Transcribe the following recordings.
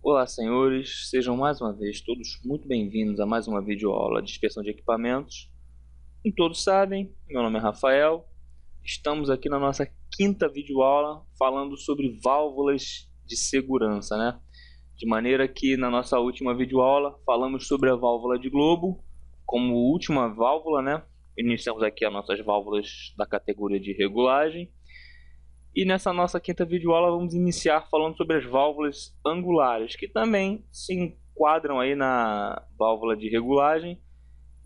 Olá, senhores, sejam mais uma vez todos muito bem-vindos a mais uma videoaula de inspeção de equipamentos. Como todos sabem, meu nome é Rafael. Estamos aqui na nossa quinta videoaula falando sobre válvulas de segurança, né? De maneira que na nossa última videoaula falamos sobre a válvula de globo como última válvula, né? Iniciamos aqui as nossas válvulas da categoria de regulagem. E nessa nossa quinta videoaula vamos iniciar falando sobre as válvulas angulares, que também se enquadram aí na válvula de regulagem,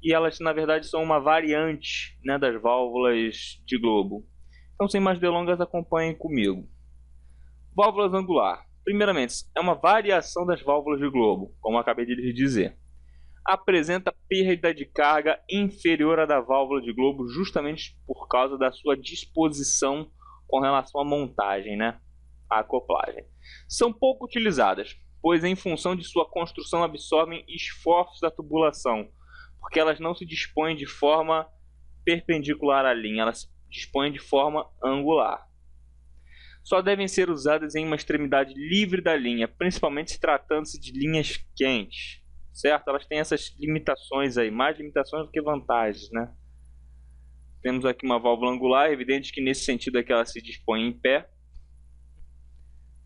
e elas na verdade são uma variante, né, das válvulas de globo. Então, sem mais delongas, acompanhem comigo. Válvulas angular. Primeiramente, é uma variação das válvulas de globo, como eu acabei de lhes dizer. Apresenta perda de carga inferior à da válvula de globo justamente por causa da sua disposição com relação à montagem, né? A acoplagem. São pouco utilizadas, pois em função de sua construção absorvem esforços da tubulação, porque elas não se dispõem de forma perpendicular à linha, elas se dispõem de forma angular. Só devem ser usadas em uma extremidade livre da linha, principalmente se tratando-se de linhas quentes, certo? Elas têm essas limitações aí, mais limitações do que vantagens, né? Temos aqui uma válvula angular, é evidente que nesse sentido aqui ela se dispõe em pé,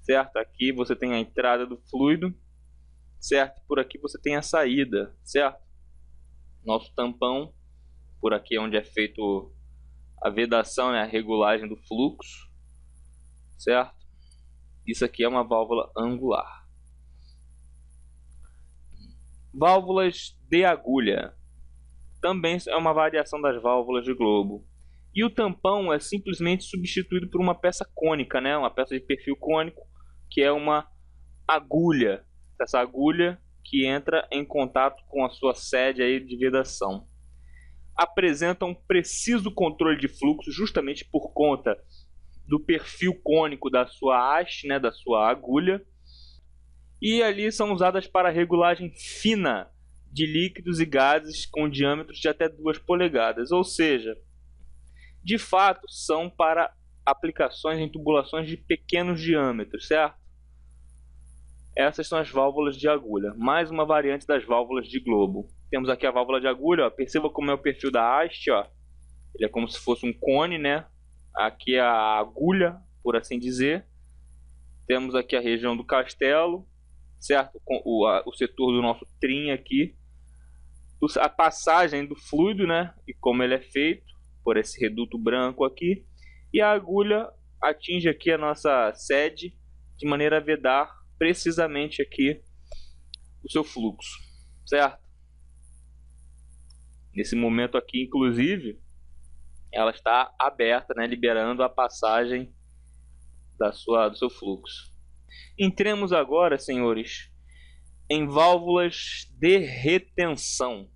certo? Aqui você tem a entrada do fluido, certo? Por aqui você tem a saída, certo? Nosso tampão, por aqui é onde é feito a vedação, né? A regulagem do fluxo, certo? Isso aqui é uma válvula angular. Válvulas de agulha. Também é uma variação das válvulas de globo. E o tampão é simplesmente substituído por uma peça cônica, né? Uma peça de perfil cônico, que é uma agulha. Essa agulha que entra em contato com a sua sede aí de vedação. Apresenta um preciso controle de fluxo justamente por conta do perfil cônico da sua haste, né? Da sua agulha. E ali são usadas para regulagem fina de líquidos e gases com diâmetros de até 2 polegadas, ou seja, de fato são para aplicações em tubulações de pequenos diâmetros, certo? Essas são as válvulas de agulha, mais uma variante das válvulas de globo. Temos aqui a válvula de agulha, ó. Perceba como é o perfil da haste, ó. Ele é como se fosse um cone, né? Aqui é a agulha, por assim dizer. Temos aqui a região do castelo, certo? O setor do nosso trim aqui. A passagem do fluido, né? E como ele é feito por esse reduto branco aqui. E a agulha atinge aqui a nossa sede de maneira a vedar precisamente aqui o seu fluxo, certo? Nesse momento aqui, inclusive, ela está aberta, né? Liberando a passagem do seu fluxo. Entremos agora, senhores, em válvulas de retenção.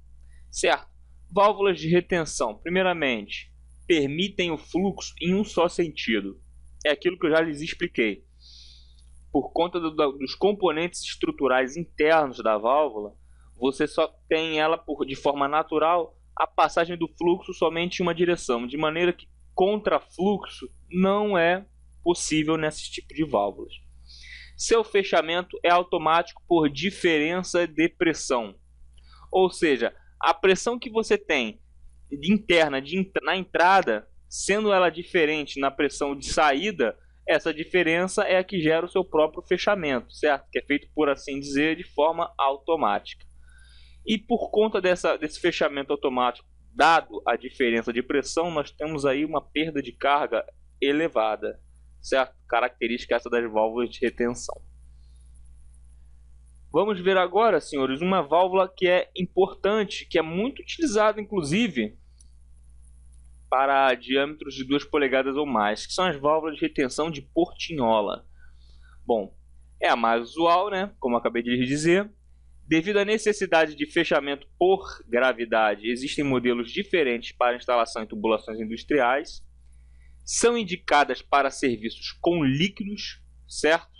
Certo, válvulas de retenção, primeiramente, permitem o fluxo em um só sentido. É aquilo que eu já lhes expliquei. Por conta dos componentes estruturais internos da válvula, você só tem ela de forma natural a passagem do fluxo somente em uma direção, de maneira que contrafluxo não é possível nesse tipo de válvulas. Seu fechamento é automático por diferença de pressão, ou seja, a pressão que você tem interna na entrada, sendo ela diferente na pressão de saída, essa diferença é a que gera o seu próprio fechamento, certo? Que é feito, por assim dizer, de forma automática. E por conta desse fechamento automático, dado a diferença de pressão, nós temos aí uma perda de carga elevada, certo? Característica essa das válvulas de retenção. Vamos ver agora, senhores, uma válvula que é importante, que é muito utilizada, inclusive, para diâmetros de 2 polegadas ou mais, que são as válvulas de retenção de portinhola. Bom, é a mais usual, né? Como eu acabei de lhes dizer. Devido à necessidade de fechamento por gravidade, existem modelos diferentes para instalação em tubulações industriais. São indicadas para serviços com líquidos, certo?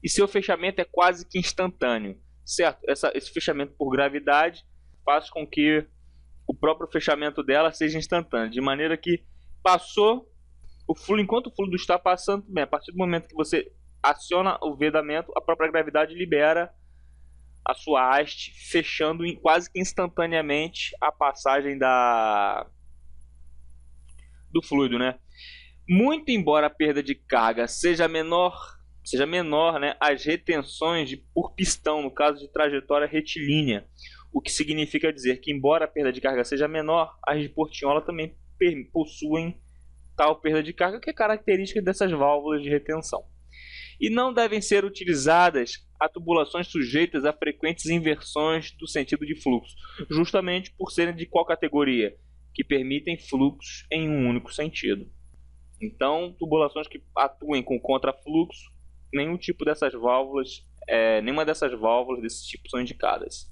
E seu fechamento é quase que instantâneo, certo? Esse fechamento por gravidade faz com que o próprio fechamento dela seja instantâneo, de maneira que passou o fluido, enquanto o fluido está passando, bem, a partir do momento que você aciona o vedamento, a própria gravidade libera a sua haste, fechando quase que instantaneamente a passagem do fluido, né? Muito embora a perda de carga seja menor, né, as retenções por pistão, no caso de trajetória retilínea, o que significa dizer que, embora a perda de carga seja menor, as de portinhola também possuem tal perda de carga, que é característica dessas válvulas de retenção. E não devem ser utilizadas a tubulações sujeitas a frequentes inversões do sentido de fluxo, justamente por serem de qual categoria? Que permitem fluxos em um único sentido. Então, tubulações que atuem com contrafluxo, nenhuma dessas válvulas desse tipo são indicadas.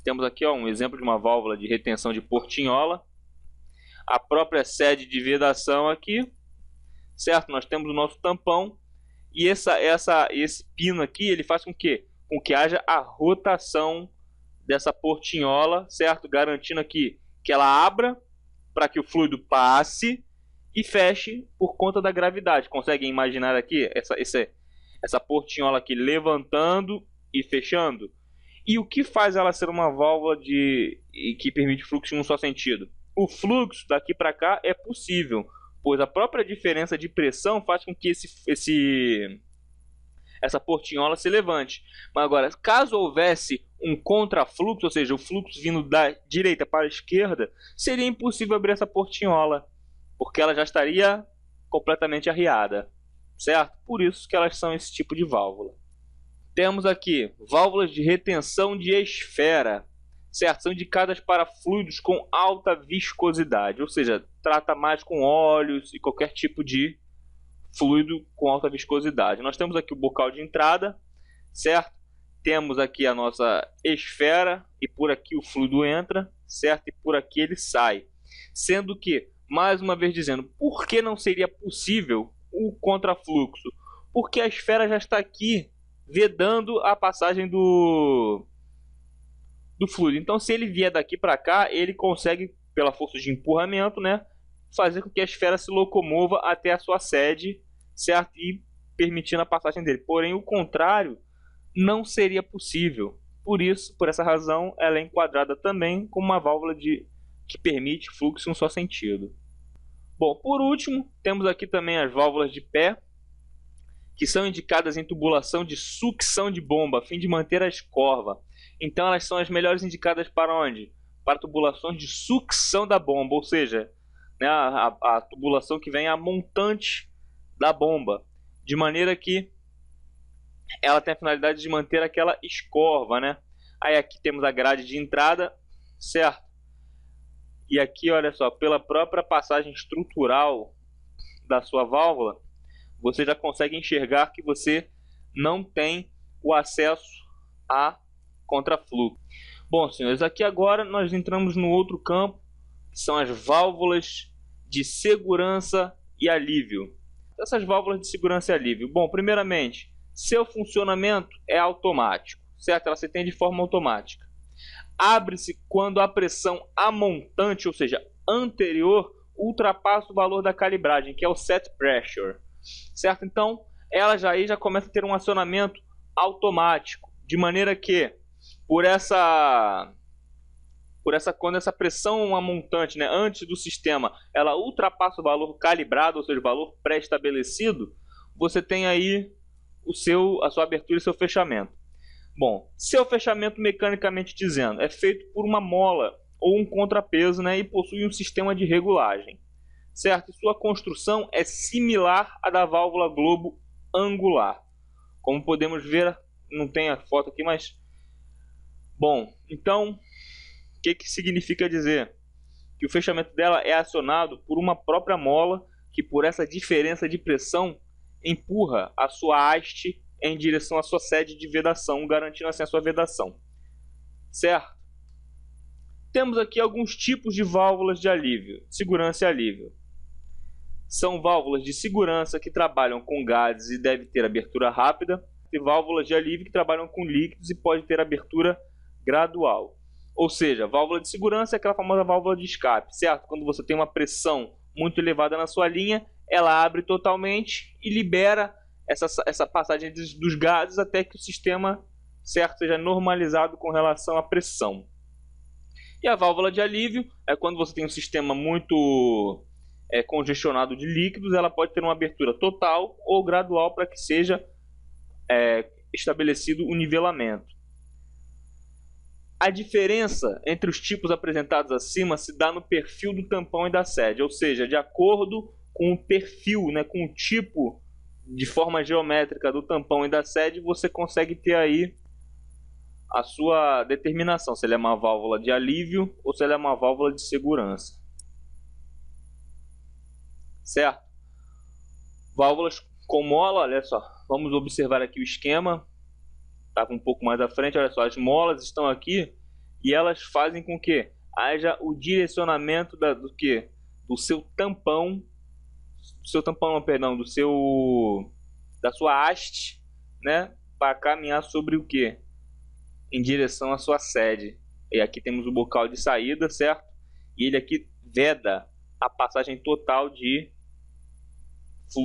Temos aqui um exemplo de uma válvula de retenção de portinhola. A própria sede de vedação aqui, certo? Nós temos o nosso tampão e esse pino aqui, ele faz com que haja a rotação dessa portinhola, certo? Garantindo aqui que ela abra para que o fluido passe e feche por conta da gravidade. Conseguem imaginar aqui essa portinhola aqui levantando e fechando? E o que faz ela ser uma válvula que permite fluxo em um só sentido? O fluxo daqui para cá é possível, pois a própria diferença de pressão faz com que essa portinhola se levante. Mas agora, caso houvesse um contrafluxo, ou seja, o fluxo vindo da direita para a esquerda, seria impossível abrir essa portinhola, porque ela já estaria completamente arriada, certo? Por isso que elas são esse tipo de válvula. Temos aqui válvulas de retenção de esfera, certo? São indicadas para fluidos com alta viscosidade, ou seja, trata mais com óleos e qualquer tipo de fluido com alta viscosidade. Nós temos aqui o bocal de entrada, certo? Temos aqui a nossa esfera e por aqui o fluido entra, certo? E por aqui ele sai. Sendo que, mais uma vez dizendo, por que não seria possível o contrafluxo? Porque a esfera já está aqui vedando a passagem do fluido. Então, se ele vier daqui para cá, ele consegue, pela força de empurramento, né, fazer com que a esfera se locomova até a sua sede, certo? E permitindo a passagem dele. Porém, o contrário não seria possível. Por essa razão, ela é enquadrada também como uma válvula que permite fluxo em um só sentido. Bom, por último, temos aqui também as válvulas de pé, que são indicadas em tubulação de sucção de bomba, a fim de manter a escorva. Então elas são as melhores indicadas para onde? Para tubulações de sucção da bomba, ou seja, né, a tubulação que vem a montante da bomba, de maneira que ela tem a finalidade de manter aquela escorva, né? Aí aqui temos a grade de entrada, certo? E aqui, olha só, pela própria passagem estrutural da sua válvula, você já consegue enxergar que você não tem o acesso a contrafluxo. Bom, senhores, aqui agora nós entramos no outro campo, que são as válvulas de segurança e alívio. Essas válvulas de segurança e alívio. Bom, primeiramente, seu funcionamento é automático, certo? Ela se tem de forma automática. Abre-se quando a pressão amontante, ou seja, anterior, ultrapassa o valor da calibragem, que é o set pressure, certo? Então, ela já começa a ter um acionamento automático, de maneira que quando essa pressão amontante, né, antes do sistema, ela ultrapassa o valor calibrado, ou seja, o valor pré-estabelecido, você tem aí a sua abertura e seu fechamento. Bom, seu fechamento, mecanicamente dizendo, é feito por uma mola ou um contrapeso, né, e possui um sistema de regulagem, certo? E sua construção é similar à da válvula globo angular. Como podemos ver, não tem a foto aqui, mas... Bom, então, o que significa dizer? Que o fechamento dela é acionado por uma própria mola que, por essa diferença de pressão, empurra a sua haste em direção à sua sede de vedação, garantindo assim a sua vedação, certo? Temos aqui alguns tipos de válvulas de alívio, segurança e alívio. São válvulas de segurança que trabalham com gases e devem ter abertura rápida, e válvulas de alívio que trabalham com líquidos e pode ter abertura gradual. Ou seja, válvula de segurança é aquela famosa válvula de escape, certo? Quando você tem uma pressão muito elevada na sua linha, ela abre totalmente e libera essa passagem dos gases até que o sistema, certo, seja normalizado com relação à pressão. E a válvula de alívio é quando você tem um sistema muito congestionado de líquidos, ela pode ter uma abertura total ou gradual para que seja estabelecido o nivelamento. A diferença entre os tipos apresentados acima se dá no perfil do tampão e da sede, ou seja, de acordo com o perfil, com o tipo de forma geométrica do tampão e da sede, você consegue ter aí a sua determinação, se ele é uma válvula de alívio ou se ele é uma válvula de segurança. Certo? Válvulas com mola, olha só, vamos observar aqui o esquema. Estava um pouco mais à frente, olha só, as molas estão aqui e elas fazem com que haja o direcionamento do seu tampão, da sua haste, para caminhar sobre o que? Em direção à sua sede. E aqui temos o bocal de saída, certo? E ele aqui veda a passagem total de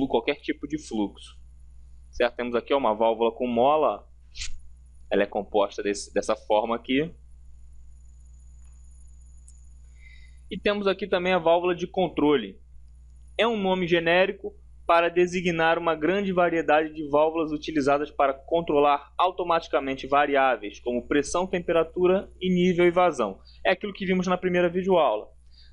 qualquer tipo de fluxo, certo? Temos aqui uma válvula com mola. Ela é composta dessa forma aqui. E temos aqui também a válvula de controle. É um nome genérico para designar uma grande variedade de válvulas utilizadas para controlar automaticamente variáveis, como pressão, temperatura e nível e vazão. É aquilo que vimos na primeira videoaula.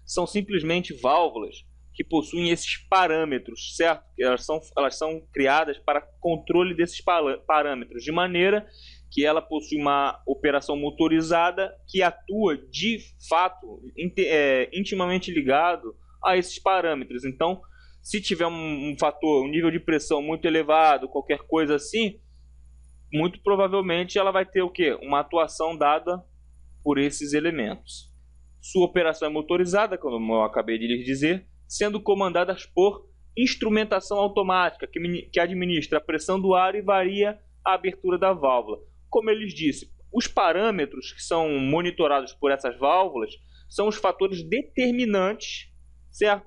São simplesmente válvulas que possuem esses parâmetros, certo? Elas são criadas para controle desses parâmetros, de maneira que ela possui uma operação motorizada que atua de fato intimamente ligado a esses parâmetros. Então, se tiver um nível de pressão muito elevado, qualquer coisa assim, muito provavelmente ela vai ter o quê? Uma atuação dada por esses elementos. Sua operação é motorizada, como eu acabei de lhes dizer, sendo comandadas por instrumentação automática que administra a pressão do ar e varia a abertura da válvula. Como eu lhes disse, os parâmetros que são monitorados por essas válvulas são os fatores determinantes, certo?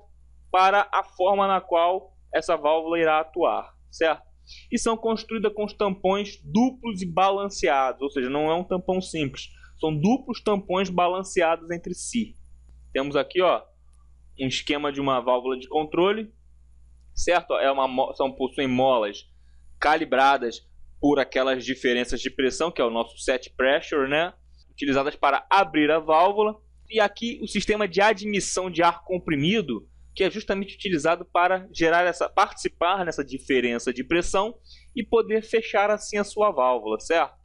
Para a forma na qual essa válvula irá atuar, certo? E são construídas com os tampões duplos e balanceados, ou seja, não é um tampão simples, são duplos tampões balanceados entre si. Temos aqui, ó, um esquema de uma válvula de controle, certo? Possuem molas calibradas por aquelas diferenças de pressão, que é o nosso set pressure, utilizadas para abrir a válvula. E aqui o sistema de admissão de ar comprimido, que é justamente utilizado para participar nessa diferença de pressão e poder fechar assim a sua válvula, certo?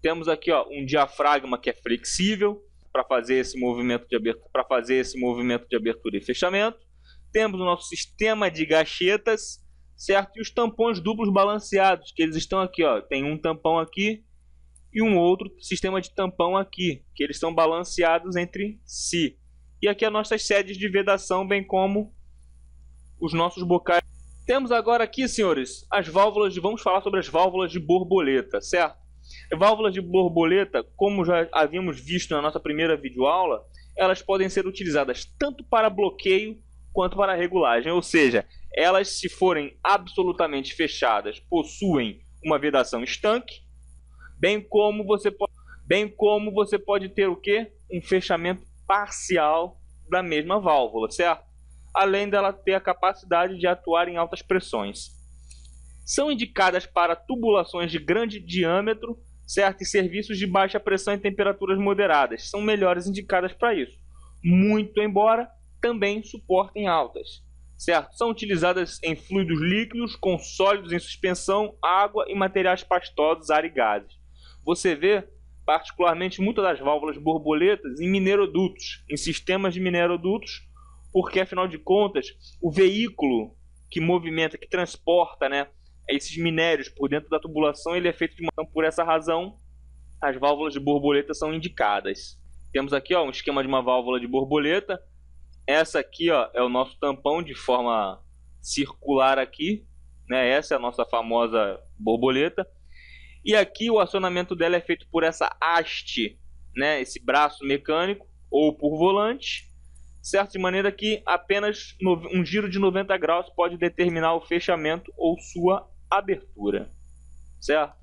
Temos aqui, ó, um diafragma que é flexível para fazer esse movimento de abertura e fechamento. Temos o nosso sistema de gachetas, certo? E os tampões duplos balanceados, que eles estão aqui, ó, tem um tampão aqui e um outro sistema de tampão aqui, que eles estão balanceados entre si. E aqui as nossas sedes de vedação, bem como os nossos bocais. Temos agora aqui, senhores, vamos falar sobre as válvulas de borboleta, certo? Válvulas de borboleta, como já havíamos visto na nossa primeira videoaula, elas podem ser utilizadas tanto para bloqueio quanto para regulagem, ou seja, elas, se forem absolutamente fechadas, possuem uma vedação estanque, bem como você pode ter o quê? Um fechamento parcial da mesma válvula, certo? Além dela ter a capacidade de atuar em altas pressões. São indicadas para tubulações de grande diâmetro, certo? E serviços de baixa pressão e temperaturas moderadas. São melhores indicadas para isso. Muito embora também suportem altas, certo? São utilizadas em fluidos líquidos, com sólidos em suspensão, água e materiais pastosos, ar e gases. Você vê particularmente muitas das válvulas borboletas em minerodutos, em sistemas de minerodutos, porque afinal de contas o veículo que movimenta, que transporta, esses minérios por dentro da tubulação, ele é feito de uma... Por essa razão, as válvulas de borboleta são indicadas. Temos aqui, ó, um esquema de uma válvula de borboleta. Essa aqui, ó, é o nosso tampão de forma circular aqui, Essa é a nossa famosa borboleta. E aqui o acionamento dela é feito por essa haste, esse braço mecânico, ou por volante, certo? De maneira que apenas um giro de 90 graus pode determinar o fechamento ou sua abertura, certo?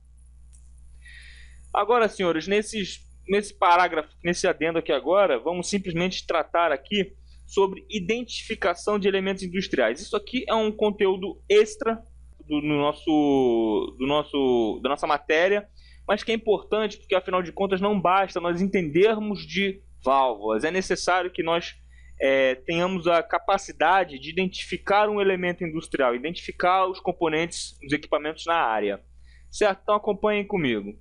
Agora, senhores, nesse parágrafo, nesse adendo aqui agora, vamos simplesmente tratar aqui sobre identificação de elementos industriais. Isso aqui é um conteúdo extra da nossa matéria, mas que é importante porque, afinal de contas, não basta nós entendermos de válvulas. É necessário que nós tenhamos a capacidade de identificar um elemento industrial, identificar os componentes, os equipamentos na área. Certo? Então acompanhem comigo.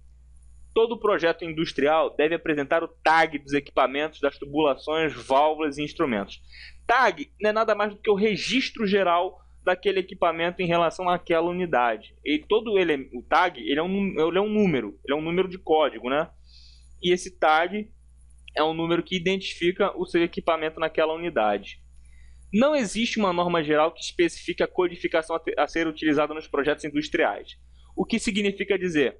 Todo projeto industrial deve apresentar o tag dos equipamentos, das tubulações, válvulas e instrumentos. Tag não é nada mais do que o registro geral daquele equipamento em relação àquela unidade. E o tag ele é um número de código, né? E esse tag é um número que identifica o seu equipamento naquela unidade. Não existe uma norma geral que especifique a codificação a ser utilizada nos projetos industriais. O que significa dizer,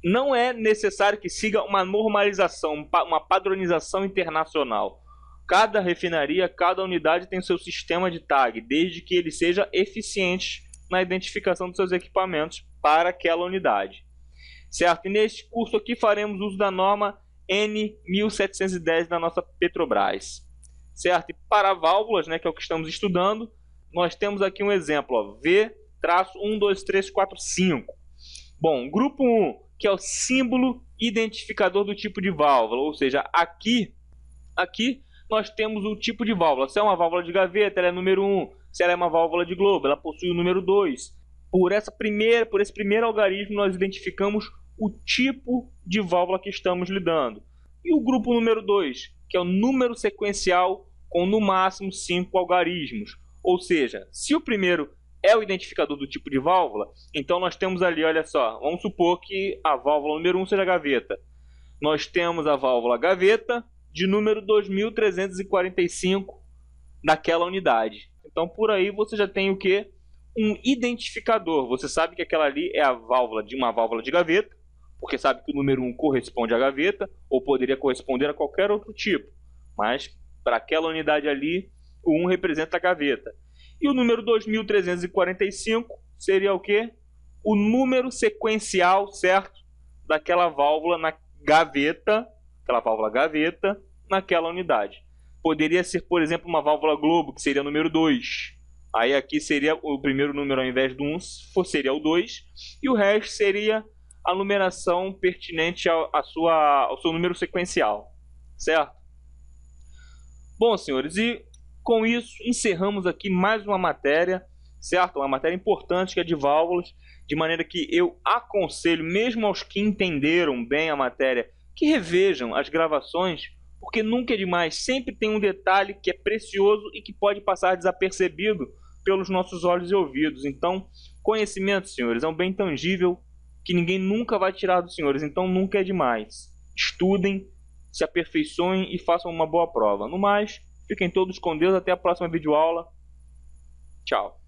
não é necessário que siga uma normalização, uma padronização internacional. Cada refinaria, cada unidade tem seu sistema de tag, desde que ele seja eficiente na identificação dos seus equipamentos para aquela unidade. Certo? E neste curso aqui faremos uso da norma N1710 da nossa Petrobras. Certo? E para válvulas, né, que é o que estamos estudando, nós temos aqui um exemplo, ó, V-12345. Bom, grupo 1, que é o símbolo identificador do tipo de válvula, ou seja, aqui nós temos o tipo de válvula. Se é uma válvula de gaveta, ela é número 1. Se ela é uma válvula de globo, ela possui o número 2. Por esse primeiro algarismo, nós identificamos o tipo de válvula que estamos lidando. E o grupo número 2, que é o número sequencial com no máximo 5 algarismos. Ou seja, se o primeiro é o identificador do tipo de válvula, então nós temos ali, olha só, vamos supor que a válvula número 1 seja a gaveta. Nós temos a válvula gaveta de número 2345 daquela unidade. Então por aí você já tem o que? Um identificador. Você sabe que aquela ali é a válvula de uma válvula de gaveta, porque sabe que o número 1 corresponde à gaveta, ou poderia corresponder a qualquer outro tipo. Mas para aquela unidade ali, o 1 representa a gaveta. E o número 2345 seria o quê? O número sequencial, certo? Daquela válvula na gaveta, aquela válvula gaveta, naquela unidade. Poderia ser, por exemplo, uma válvula globo, que seria o número 2. Aí aqui seria o primeiro número ao invés do 1, seria o 2. E o resto seria a numeração pertinente ao seu número sequencial. Certo? Bom, senhores, e com isso encerramos aqui mais uma matéria, certo? Uma matéria importante que é de válvulas, de maneira que eu aconselho, mesmo aos que entenderam bem a matéria, que revejam as gravações, porque nunca é demais, sempre tem um detalhe que é precioso e que pode passar desapercebido pelos nossos olhos e ouvidos. Então, conhecimento, senhores, é um bem tangível que ninguém nunca vai tirar dos senhores, então nunca é demais. Estudem, se aperfeiçoem e façam uma boa prova. No mais, fiquem todos com Deus, até a próxima videoaula. Tchau.